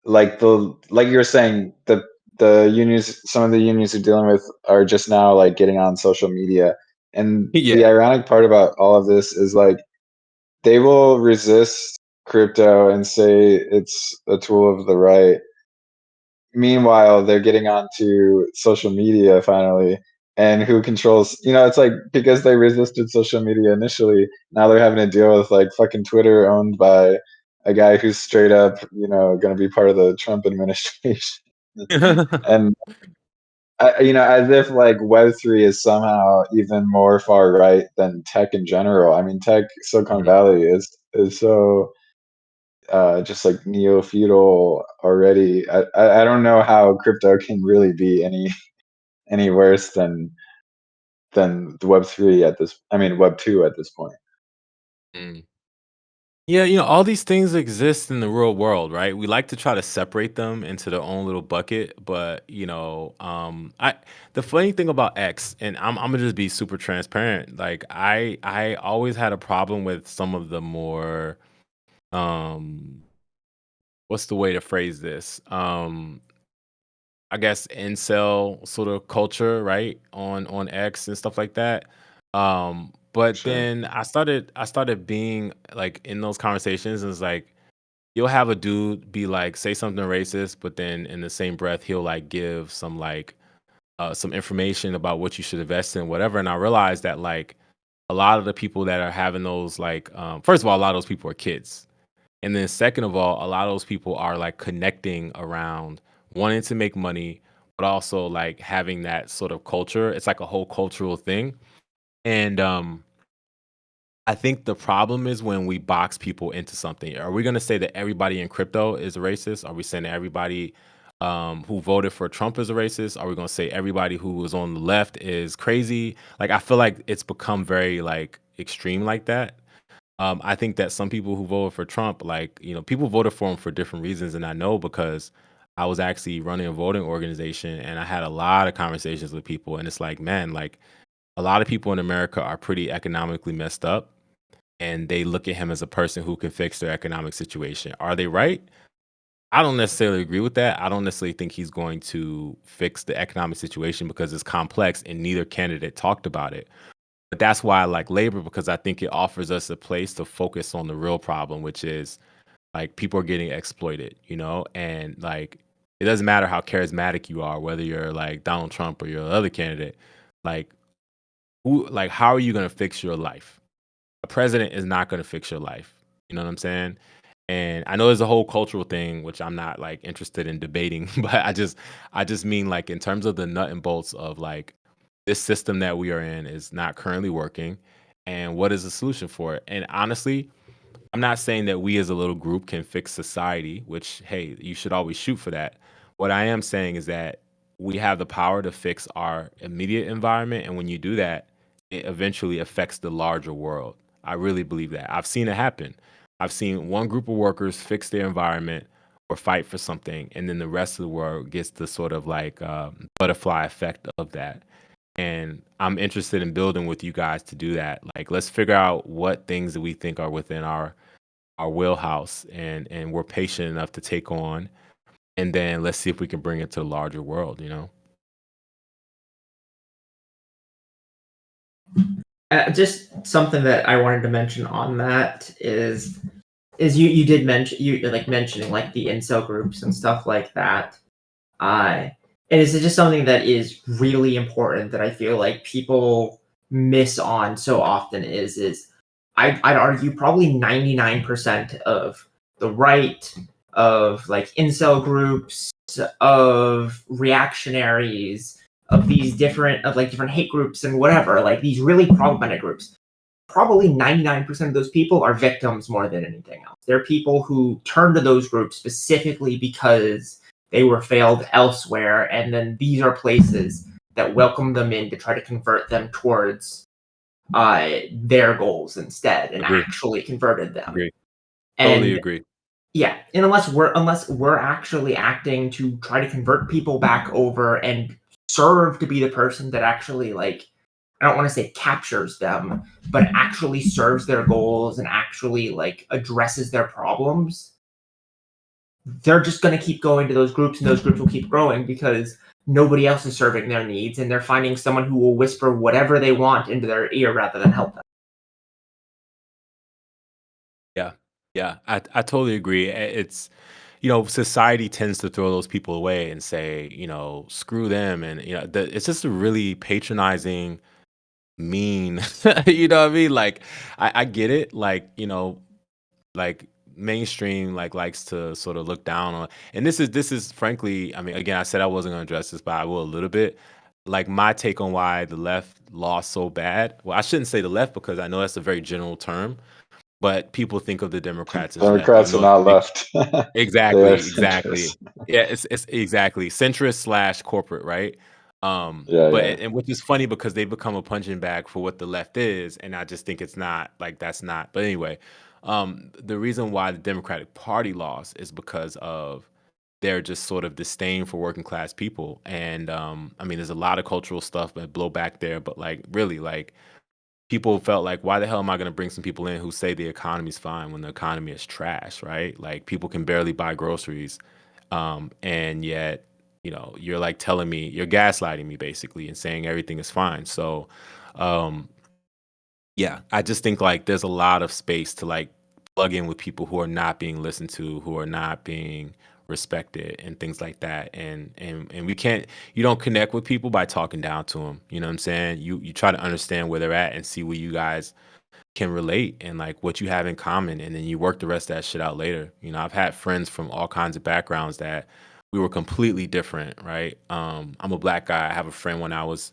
[SPEAKER 4] like you're saying, the unions, some of the unions you're dealing with are just now like getting on social media, and the
[SPEAKER 1] Yeah.
[SPEAKER 4] ironic part about all of this is like they will resist crypto and say it's a tool of the right. Meanwhile, they're getting onto social media finally, and who controls, it's like because they resisted social media initially, now they're having to deal with like fucking Twitter owned by a guy who's straight up, going to be part of the Trump administration. And as if like Web3 is somehow even more far right than tech in general. I mean, tech, Silicon
[SPEAKER 1] Mhm.
[SPEAKER 4] Valley is so just like neo feudal already. I don't know how crypto can really be any worse than the Web3 at this. I mean Web2 at this point.
[SPEAKER 1] Mm. Yeah, you know, all these things exist in the real world, right? We like to try to separate them into their own little bucket, but you know, I the funny thing about X, and I'm gonna just be super transparent. Like I always had a problem with some of the more um what's the way to phrase this? I guess incel sort of culture, right? On X and stuff like that. But
[SPEAKER 4] Sure.
[SPEAKER 1] then I started being like in those conversations, and it's like you'll have a dude be like say something racist, but then in the same breath he'll like give some information about what you should invest in, whatever. And I realized that like a lot of the people that are having those like first of all, a lot of those people are kids. And then second of all, a lot of those people are like connecting around wanting to make money, but also like having that sort of culture. It's like a whole cultural thing. And I think the problem is when we box people into something. Are we going to say that everybody in crypto is a racist? Are we saying that everybody who voted for Trump is a racist? Are we going to say everybody who was on the left is crazy? Like, I feel like it's become very like extreme like that. I think that some people who voted for Trump, like, you know, people voted for him for different reasons. And I know because I was actually running a voting organization and I had a lot of conversations with people. And it's like, man, like a lot of people in America are pretty economically messed up, and they look at him as a person who can fix their economic situation. Are they right? I don't necessarily agree with that. I don't necessarily think he's going to fix the economic situation because it's complex and neither candidate talked about it. But that's why I like labor, because I think it offers us a place to focus on the real problem, which is like people are getting exploited, you know? And like it doesn't matter how charismatic you are, whether you're like Donald Trump or you're the other candidate, like how are you gonna fix your life? A president is not gonna fix your life. You know what I'm saying? And I know there's a whole cultural thing which I'm not like interested in debating, but I just mean like in terms of the nut and bolts of like this system that we are in is not currently working, and what is the solution for it? And honestly, I'm not saying that we as a little group can fix society, which, hey, you should always shoot for that. What I am saying is that we have the power to fix our immediate environment. And when you do that, it eventually affects the larger world. I really believe that. I've seen it happen. I've seen one group of workers fix their environment or fight for something, and then the rest of the world gets the sort of like butterfly effect of that. And I'm interested in building with you guys to do that. Like, let's figure out what things that we think are within our wheelhouse, and we're patient enough to take on, and then let's see if we can bring it to the larger world, you know.
[SPEAKER 3] Just something that I wanted to mention on that is you did mention you like mentioning like the incel groups and stuff like that. And it's just something that is really important that I feel like people miss on so often is I'd argue probably 99% of the right, of like incel groups, of reactionaries, of these different hate groups and whatever, like these really problematic groups. Probably 99% of those people are victims more than anything else. They're people who turn to those groups specifically because they were failed elsewhere, and then these are places that welcome them in to try to convert them towards their goals instead, and
[SPEAKER 1] Agree.
[SPEAKER 3] actually converted them.
[SPEAKER 1] Agree.
[SPEAKER 3] And
[SPEAKER 1] Totally agree.
[SPEAKER 3] yeah, and unless we're actually acting to try to convert people back over and serve to be the person that actually, like, I don't want to say captures them, but actually serves their goals and actually like addresses their problems, they're just going to keep going to those groups, and those groups will keep growing because nobody else is serving their needs, and they're finding someone who will whisper whatever they want into their ear rather than help them.
[SPEAKER 1] Yeah. Yeah. I totally agree. It's, society tends to throw those people away and say, screw them. And, it's just a really patronizing, mean, you know what I mean? Like, I get it. Like, like mainstream likes to sort of look down on, and this is frankly, I mean, again, I said I wasn't going to address this, but I will a little bit. Like, my take on why the left lost so bad, well, I shouldn't say the left because I know that's a very general term, but people think of the Democrats as left, even
[SPEAKER 4] Democrats are
[SPEAKER 1] though it's
[SPEAKER 4] not
[SPEAKER 1] big.
[SPEAKER 4] left. They are
[SPEAKER 1] Exactly, exactly.
[SPEAKER 4] centrist.
[SPEAKER 1] Yeah, it's exactly centrist slash corporate, right?
[SPEAKER 4] Yeah,
[SPEAKER 1] But
[SPEAKER 4] yeah.
[SPEAKER 1] and which is funny because they become a punching bag for what the left is, and I just think it's not like that's not. But anyway, the reason why the Democratic Party lost is because of their just sort of disdain for working class people, and I mean, there's a lot of cultural stuff that blow back there, but like really, like people felt like, why the hell am I going to bring some people in who say the economy's fine when the economy is trash, right? Like people can barely buy groceries. And yet, you're like telling me, you're gaslighting me basically and saying everything is fine. So, um, yeah, I just think like there's a lot of space to like plug in with people who are not being listened to, who are not being respected and things like that. And we can't, you don't connect with people by talking down to them. You know what I'm saying? You try to understand where they're at and see where you guys can relate and like what you have in common, and then you work the rest of that shit out later. I've had friends from all kinds of backgrounds that we were completely different, right? I'm a black guy. I have a friend when I was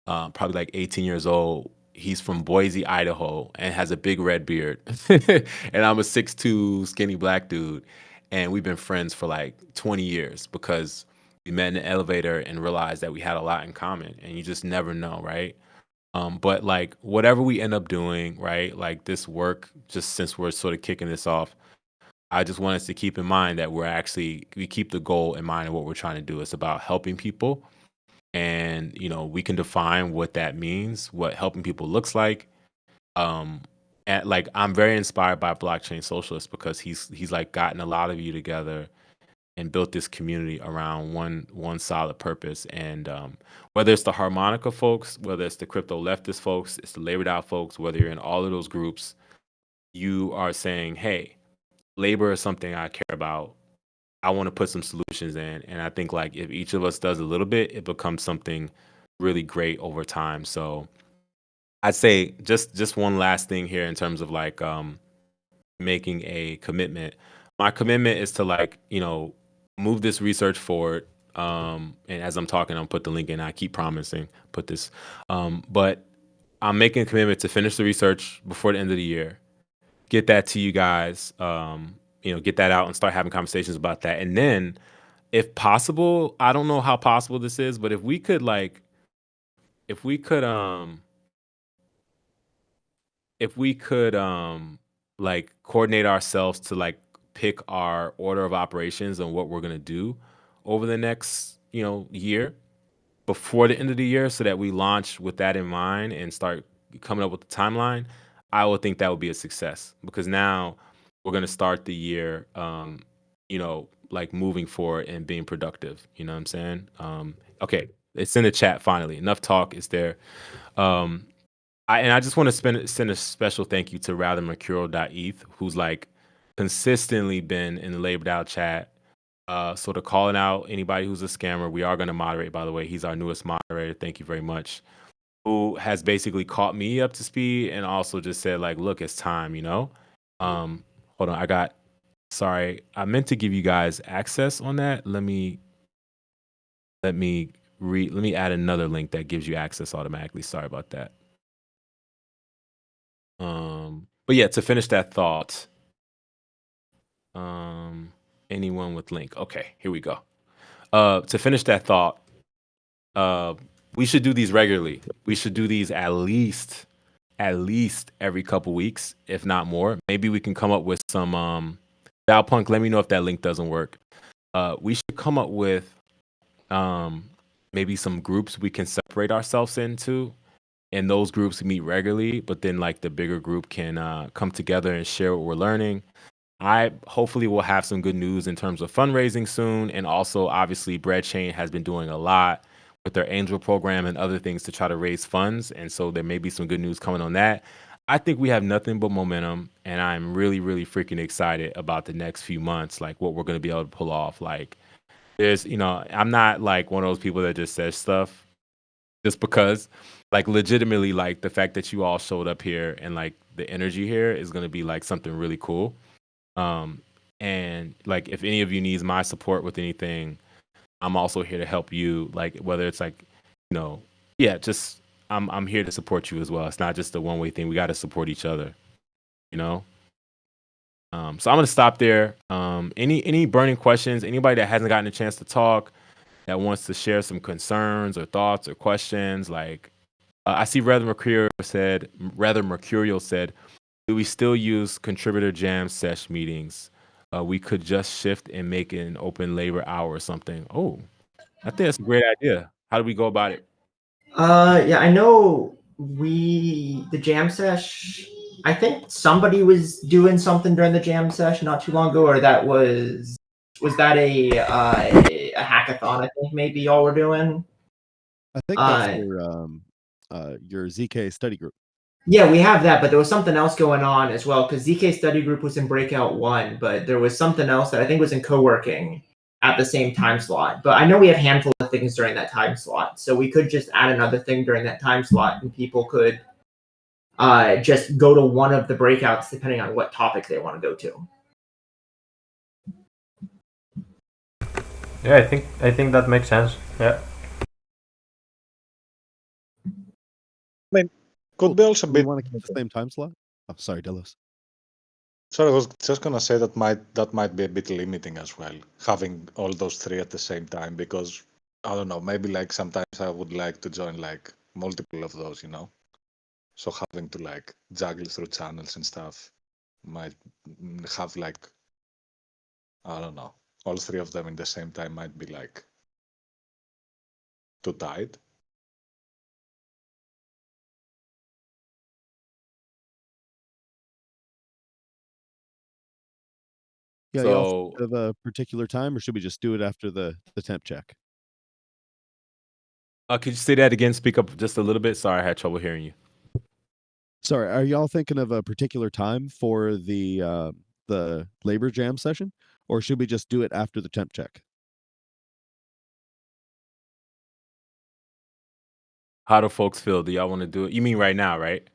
[SPEAKER 1] probably like 18 years old. He's from Boise, Idaho, and has a big red beard. And I'm a 6'2" skinny black dude. And we've been friends for like 20 years because we met in the elevator and realized that we had a lot in common. And you just never know, right? But like whatever we end up doing, right? Like this work, just since we're sort of kicking this off, I just want us to keep in mind that we keep the goal in mind of what we're trying to do. It's about helping people, and we can define what that means, what helping people looks like. um and like I'm very inspired by blockchain socialists because he's like gotten a lot of you together and built this community around one solid purpose. And whether it's the harmonica folks, whether it's the crypto leftist folks, it's the LaborDAO folks, whether you're in all of those groups, you are saying, hey, labor is something I care about. I want to put some solutions in. And I think like if each of us does a little bit, it becomes something really great over time. So I'd say just one last thing here in terms of like making a commitment. My commitment is to like, move this research forward. And as I'm talking, I'll put the link in. I keep promising put this. But I'm making a commitment to finish the research before the end of the year. Get that to you guys. Get that out and start having conversations about that. And then if possible, I don't know how possible this is, but if we could if we could like coordinate ourselves to like pick our order of operations and what we're going to do over the next year before the end of the year, so that we launch with that in mind and start coming up with the timeline, I would think that would be a success, because now we're going to start the year like moving forward and being productive. You know what I'm saying? Okay, it's in the chat. Finally, enough talk is there. um I just want to send a special thank you to rathermercurial.eth, who's like consistently been in the LaborDAO chat, sort of calling out anybody who's a scammer. We are going to moderate, by the way. He's our newest moderator. Thank you very much. Who has basically caught me up to speed and also just said like, look, it's time, Hold on, I got Sorry, I meant to give you guys access on that. Let me add another link that gives you access automatically. Sorry about that. But yeah, to finish that thought, anyone with link. Okay, here we go. To finish that thought, we should do these regularly. We should do these at least every couple weeks, if not more. Maybe we can come up with some DAO Punk, let me know if that link doesn't work. We should come up with maybe some groups we can separate ourselves into, and those groups meet regularly, but then like the bigger group can come together and share what we're learning. I hopefully will have some good news in terms of fundraising soon, and also obviously BreadChain has been doing a lot with their angel program and other things to try to raise funds, and so there may be some good news coming on that. I think we have nothing but momentum, and I'm really, really freaking excited about the next few months, like what we're going to be able to pull off. Like, I'm not like one of those people that just says stuff just because, like, legitimately, like the fact that you all showed up here and like the energy here is going to be like something really cool. And like if any of you needs my support with anything, I'm also here to help you, like whether it's like, yeah, just I'm here to support you as well. It's not just a one-way thing. We got to support each other, you know. So I'm gonna stop there. Any burning questions? Anybody that hasn't gotten a chance to talk that wants to share some concerns or thoughts or questions, like I see Rather Mercurial said, do we still use contributor jam sesh meetings? We could just shift and make it an open labor hour or something. Oh, I think that's a great idea. How do we go about it?
[SPEAKER 3] Yeah, I know the jam sesh. I think somebody was doing something during the jam sesh not too long ago, or was that a hackathon? I think maybe y'all were doing.
[SPEAKER 5] I think that's your ZK study group.
[SPEAKER 3] Yeah, we have that, but there was something else going on as well because ZK study group was in breakout 1, but there was something else that I think was in co-working at the same time slot. But I know we have a handful of things during that time slot, so we could just add another thing during that time slot, and people could just go to one of the breakouts depending on what topic they want to go to.
[SPEAKER 2] Yeah, I think that makes sense. Yeah.
[SPEAKER 6] Could be also
[SPEAKER 5] Do you
[SPEAKER 6] bit.
[SPEAKER 5] want to keep the same time slot? Oh, sorry, Delos.
[SPEAKER 6] Sorry, I was just gonna say that might be a bit limiting as well, having all those three at the same time, because I don't know, maybe like sometimes I would like to join like multiple of those, So having to like juggle through channels and stuff might have like, I don't know, all three of them in the same time might be like too tight.
[SPEAKER 5] Yeah, y'all
[SPEAKER 1] So
[SPEAKER 5] think of a particular time, or should we just do it after the temp check?
[SPEAKER 1] could you say that again? Speak up just a little bit. Sorry, I had trouble hearing you.
[SPEAKER 5] Sorry, are y'all thinking of a particular time for the labor jam session, or should we just do it after the temp check?
[SPEAKER 1] How do folks feel? Do y'all want to do it? You mean right now, right?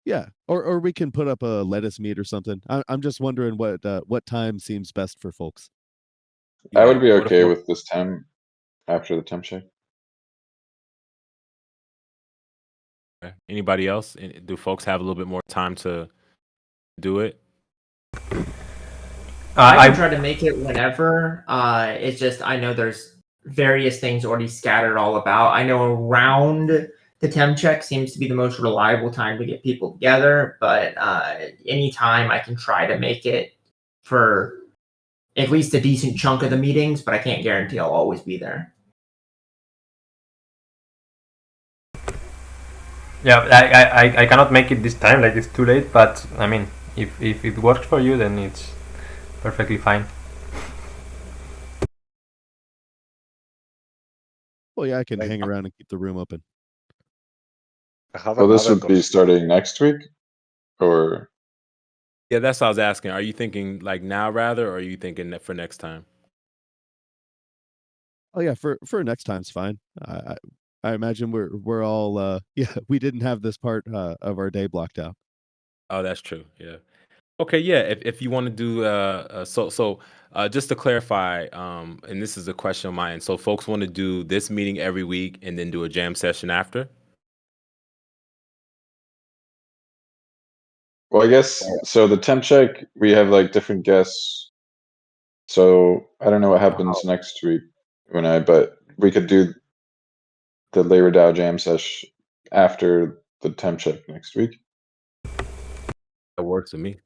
[SPEAKER 5] Yeah, or we can put up a lettuce meet or something. I'm just wondering what time seems best for folks.
[SPEAKER 4] I would be
[SPEAKER 1] what if
[SPEAKER 4] okay
[SPEAKER 1] folks-
[SPEAKER 4] with this time after the temp check.
[SPEAKER 1] Anybody else? Do folks have a little bit more time to do it?
[SPEAKER 3] I can try to make it whenever. It's just I know there's various things already scattered all about. I know around the temp check seems to be the most reliable time to get people together, but anytime I can try to make it for at least a decent chunk of the meetings, but I can't guarantee I'll always be there.
[SPEAKER 2] Yeah, I cannot make it this time, like it's too late, but I mean, if it works for you, then it's perfectly fine.
[SPEAKER 5] Well, yeah, I can hang around and keep the room open.
[SPEAKER 4] Well, this would be starting next week, or
[SPEAKER 1] Yeah, that's what I was asking. Are you thinking like now rather, or are you thinking that for next time?
[SPEAKER 5] Oh yeah, for next time's fine. I imagine we're all yeah, we didn't have this part of our day blocked out.
[SPEAKER 1] Oh, that's true. Yeah. Okay, yeah. If you want to do just to clarify, and this is a question of mine. So folks want to do this meeting every week and then do a jam session after.
[SPEAKER 4] Well, I guess so. The temp check, we have like different guests. So I don't know what happens next week but we could do the LaborDAO jam sesh after the temp check next week.
[SPEAKER 1] That works for me.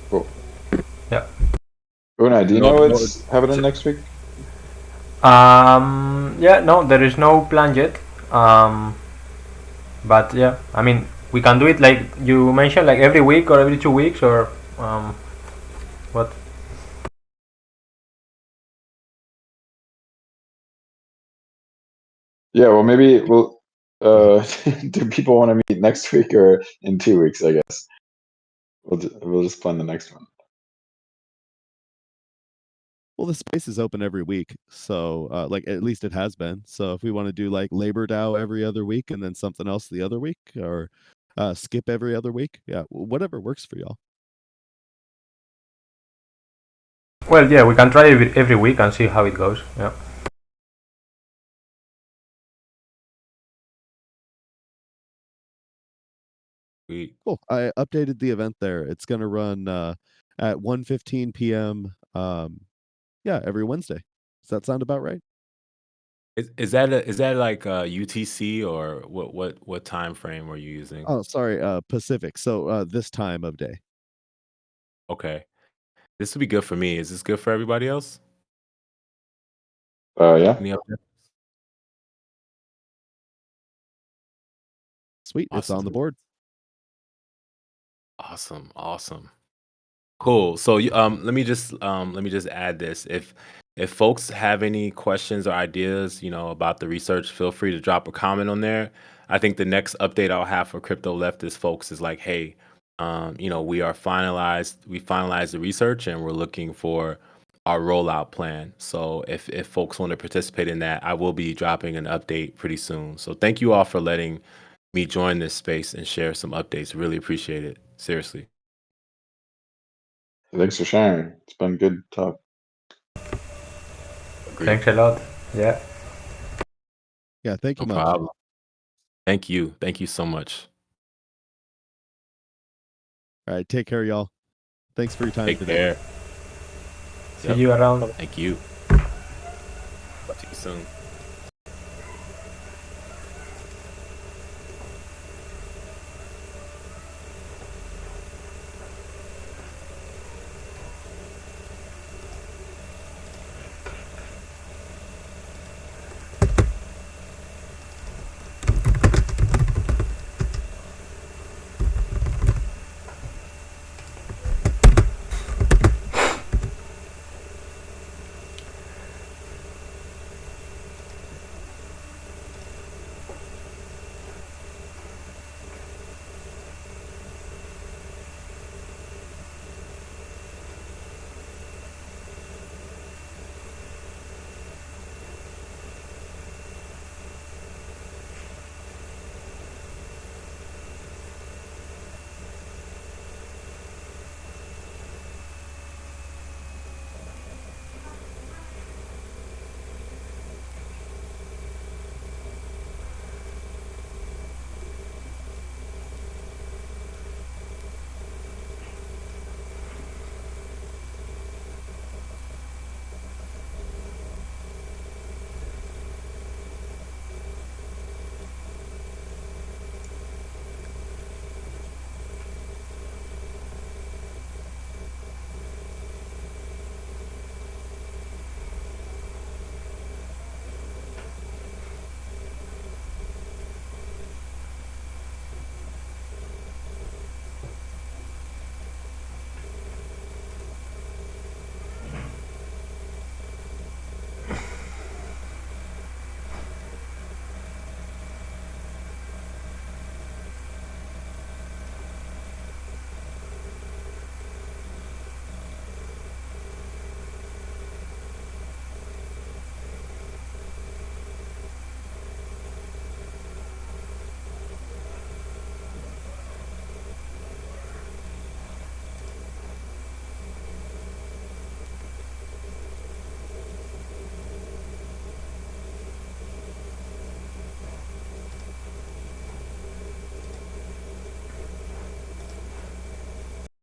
[SPEAKER 4] Cool.
[SPEAKER 2] Yeah.
[SPEAKER 4] Unai, do you
[SPEAKER 1] No,
[SPEAKER 4] know
[SPEAKER 1] no,
[SPEAKER 4] what's happening next week?
[SPEAKER 2] Yeah, no, there is no plan yet. But yeah, I mean, we can do it like you mentioned, like every week or every 2 weeks or what?
[SPEAKER 4] Yeah, well, maybe we'll. Do people want to meet next week or in 2 weeks? I guess we'll just plan the next one.
[SPEAKER 5] Well, the space is open every week, so like at least it has been. So if we want to do like LaborDAO every other week and then something else the other week, or skip every other week, yeah, whatever works for y'all.
[SPEAKER 2] Well, yeah, we can try every week and see how it goes. Yeah.
[SPEAKER 5] Cool. I updated the event there. It's going to run at 1:15 p.m. Yeah, every Wednesday. Does that sound about right?
[SPEAKER 1] Is that like UTC or what time frame were you using?
[SPEAKER 5] Oh, sorry, Pacific. So this time of day.
[SPEAKER 1] Okay, this would be good for me. Is this good for everybody else?
[SPEAKER 4] Yeah.
[SPEAKER 1] Any updates?
[SPEAKER 5] Sweet. It's on the board.
[SPEAKER 1] Awesome. Cool. So let me just add this. If folks have any questions or ideas, about the research, feel free to drop a comment on there. I think the next update I'll have for crypto leftist folks is like, hey, we finalized the research and we're looking for our rollout plan. So if folks want to participate in that, I will be dropping an update pretty soon. So thank you all for letting me join this space and share some updates. Really appreciate it. Seriously.
[SPEAKER 4] Thanks for sharing. It's been good talk.
[SPEAKER 1] Agreed.
[SPEAKER 2] Thanks a lot. Yeah.
[SPEAKER 5] Yeah, thank you
[SPEAKER 1] No
[SPEAKER 5] much.
[SPEAKER 1] problem. Thank you. Thank you so much.
[SPEAKER 5] All right, take care, y'all. Thanks for your time
[SPEAKER 1] Take
[SPEAKER 5] today.
[SPEAKER 1] care.
[SPEAKER 2] See you around.
[SPEAKER 1] Thank you. See you soon.